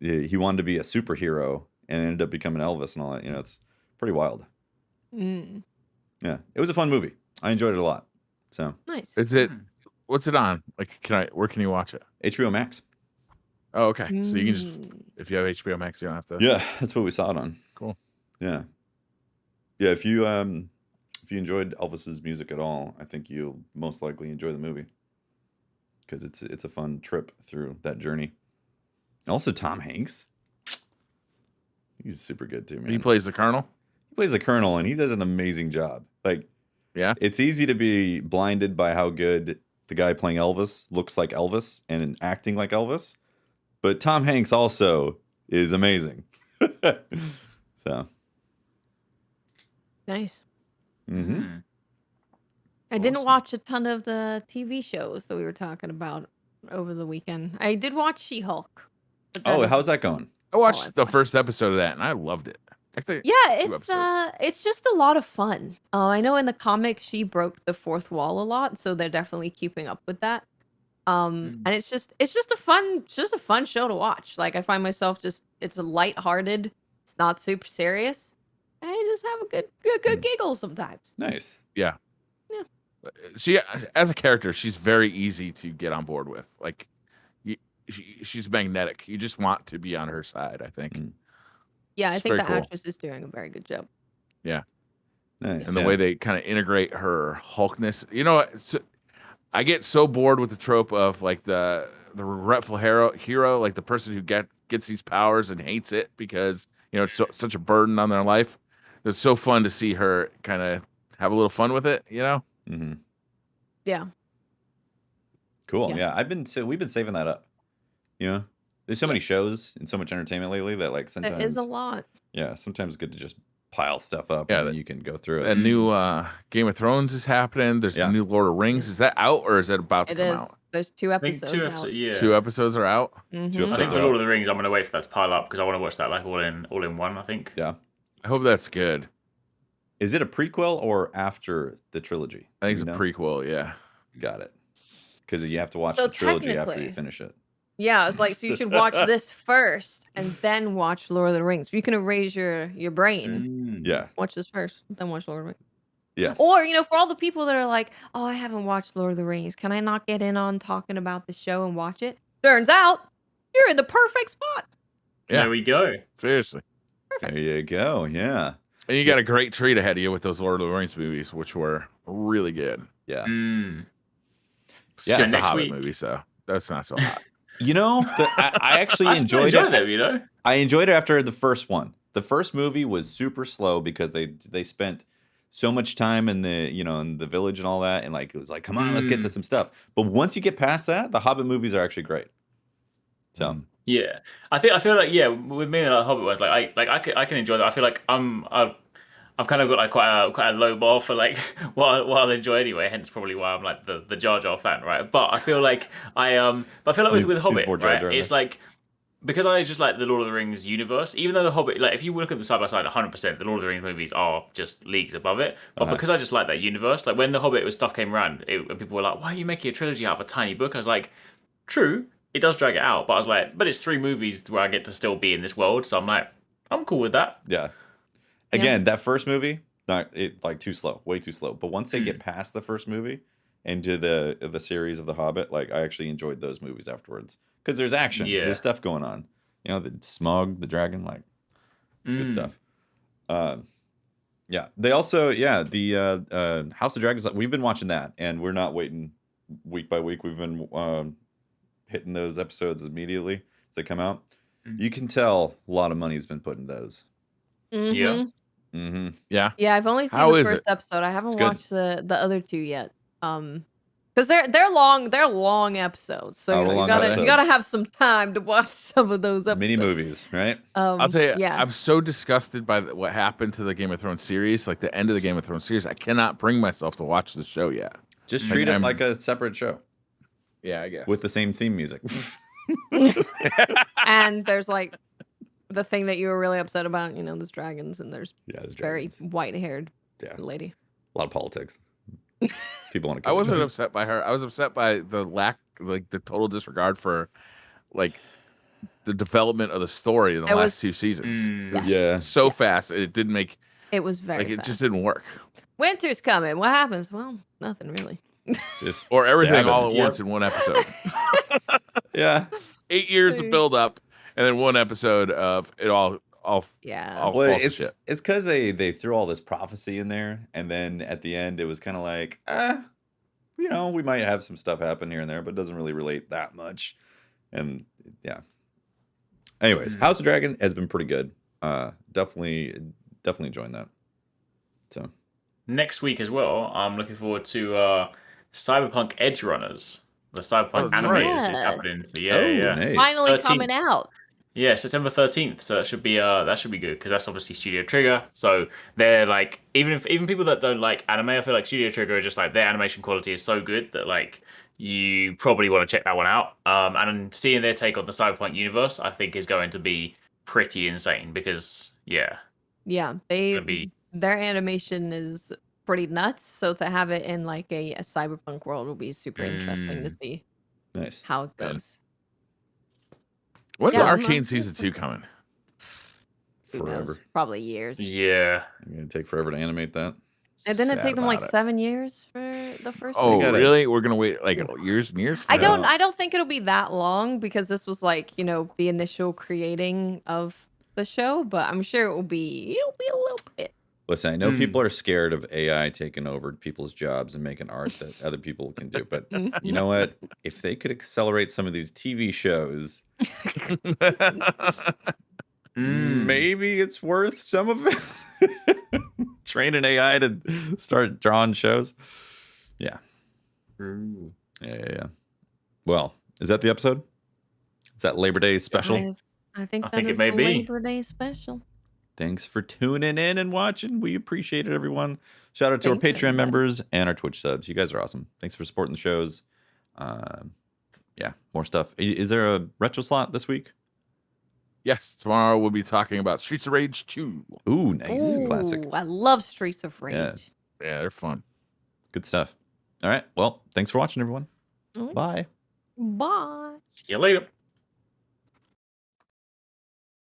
he wanted to be a superhero and ended up becoming Elvis and all that. You know, it's pretty wild. Yeah, it was a fun movie. I enjoyed it a lot. So nice. Is it? What's it on? Like, where can you watch it? HBO Max. Oh, okay. So you can just, if you have HBO Max, you don't have to. Yeah, that's what we saw it on. Cool. Yeah. Yeah, if you enjoyed Elvis's music at all, I think you'll most likely enjoy the movie because it's a fun trip through that journey. Also, Tom Hanks. He's super good too, man. He plays the Colonel. He plays the Colonel, and he does an amazing job. Like, yeah, it's easy to be blinded by how good the guy playing Elvis looks like Elvis and acting like Elvis, but Tom Hanks also is amazing. So nice. Mm-hmm. I didn't watch a ton of the TV shows that we were talking about over the weekend. I did watch She-Hulk. Oh, how's that going? I watched the first episode of that, and I loved it. Actually, yeah, it's just a lot of fun. I know in the comics she broke the fourth wall a lot, so they're definitely keeping up with that. And it's just a fun show to watch. Like I find myself it's a lighthearted, it's not super serious. And I just have a good giggle sometimes. Nice. Yeah. She, as a character, she's very easy to get on board with. Like, she's magnetic. You just want to be on her side, I think. Yeah, I It's think very the cool. actress is doing a very good job. Yeah. Nice. And the way they kind of integrate her Hulkness. You know, I get so bored with the trope of like the regretful hero, like the person who gets these powers and hates it because it's such a burden on their life. It's so fun to see her kind of have a little fun with it, Mm-hmm. Yeah. Cool. Yeah. Yeah, we've been saving that up. There's so many shows and so much entertainment lately that like There is sometimes a lot. sometimes it's good to just pile stuff up Yeah, and then you can go through it. A new Game of Thrones is happening. There's the new Lord of Rings. Is that out or is that about to It come is. out? There's 2 I think episodes 2 out. episodes. Yeah, 2 episodes are out. Mhm. I think for out. Lord of the Rings, I'm gonna wait for that to pile up because I want to watch that like all in one. I think. Yeah. I hope that's good. Is it a prequel or after the trilogy? I think Do it's a we know? prequel. Yeah. Got it. Because you have to watch So the trilogy after you technically- finish it. Yeah, it's like so you should watch this first and then watch Lord of the Rings. You can erase your brain. Yeah. Watch this first, then watch Lord of the Rings. Yes. Or, for all the people that are like, oh, I haven't watched Lord of the Rings. Can I not get in on talking about the show and watch it? Turns out you're in the perfect spot. Yeah. There we go. Seriously. There you go. Yeah. And you got a great treat ahead of you with those Lord of the Rings movies, which were really good. Yeah. Skip Yeah, the next Hobbit week. movie, so that's not so hot. I actually I still enjoyed enjoy it. them. I enjoyed it after the first one. The first movie was super slow because they spent so much time in the village and all that, and like it was like, come on, let's get to some stuff. But once you get past that, the Hobbit movies are actually great. So Yeah, I feel like with me and the Hobbit ones, like I can enjoy that. I feel like I've kind of got like quite a low bar for like what I'll enjoy anyway. Hence probably why I'm like the Jar Jar fan, right? But I feel like with Hobbit, more Jar right? Jar It's there. like because I just like the Lord of the Rings universe. Even though the Hobbit, like if you look at them side by side, 100%, the Lord of the Rings movies are just leagues above it. But because I just like that universe, like when the Hobbit stuff came around, and people were like, "Why are you making a trilogy out of a tiny book?" I was like, "True, it does drag it out," but I was like, "But it's 3 movies where I get to still be in this world," so I'm like, I'm cool with that. yeah. Again, that first movie, like too slow, way too slow. But once they get past the first movie into the series of The Hobbit, like I actually enjoyed those movies afterwards because there's action, there's stuff going on. The Smog, the dragon, like it's good stuff. Yeah, they also the House of Dragons. We've been watching that, and we're not waiting week by week. We've been hitting those episodes immediately as they come out. You can tell a lot of money's been put in those. Yeah. Mm-hmm. Yeah. Yeah, I've only seen How the is first it? episode. I haven't It's good. watched the other 2 yet. Because they're long episodes, so Oh, you long gotta episodes. have some time to watch some of those episodes. Mini movies, right? I'll tell you, Yeah. I'm so disgusted by what happened to the Game of Thrones series, like the end of the Game of Thrones series. I cannot bring myself to watch the show yet. Just treat it I'm- like a separate show Yeah, I guess. with the same theme music. And there's like the thing that you were really upset about, there's dragons and there's There's very dragons. white-haired Yeah. lady. A lot of politics. People want to. I wasn't upset by her. I was upset by the the total disregard for, like, the development of the story in the It last was- 2 seasons. It was Yeah. so fast. It didn't make It was very it fast. just didn't work. Winter's coming. What happens? Well, nothing really. Just Or everything stab all him. at once in one episode. Yeah. 8 years of build up, and then one episode of it all Yeah. all Well, falls to it's shit. because they threw all this prophecy in there, and then at the end it was kind of like, we might have some stuff happen here and there, but it doesn't really relate that much. And yeah. Anyways, House of Dragon has been pretty good. Definitely enjoying that. So Next week as well, I'm looking forward to Cyberpunk Edge Runners. The Cyberpunk that's anime right. is happening. So yeah. nice. Finally 13th. coming out. Yeah, September 13th. So that should be good because that's obviously Studio Trigger. So they're like even people that don't like anime, I feel like Studio Trigger are just like their animation quality is so good that like you probably want to check that one out. And seeing their take on the Cyberpunk universe, I think is going to be pretty insane because Yeah, it'll be their animation is pretty nuts. So to have it in like a cyberpunk world will be super interesting to see Nice. how it Yeah. goes. When's Yeah, I'm Arcane season 2 coming? Who knows? Forever. Probably years. yeah. It's gonna take forever to animate that. And didn't it Sad take them like about it. 7 years for the first Oh, one? gotta- really? We're gonna wait like years and years? For I that? don't think it'll be that long because this was like, the initial creating of the show, but I'm sure it'll be a little bit. Listen, I know people are scared of AI taking over people's jobs and making art that other people can do, but you know what? If they could accelerate some of these TV shows, maybe it's worth some of it. Train an AI to start drawing shows. Yeah. Yeah. Well, is that the episode? Is that Labor Day special? I think I that think it is may the be. Labor Day special. Thanks for tuning in and watching. We appreciate it, everyone. Shout out to our Thanks, Patreon everybody. members and our Twitch subs. You guys are awesome. Thanks for supporting the shows. Yeah, more stuff. Is there a retro slot this week? Yes, tomorrow we'll be talking about Streets of Rage 2. Ooh, nice. Classic. Ooh, I love Streets of Rage. Yeah. Yeah, they're fun. Good stuff. All right. Well, thanks for watching, everyone. All right. Bye. Bye. See you later.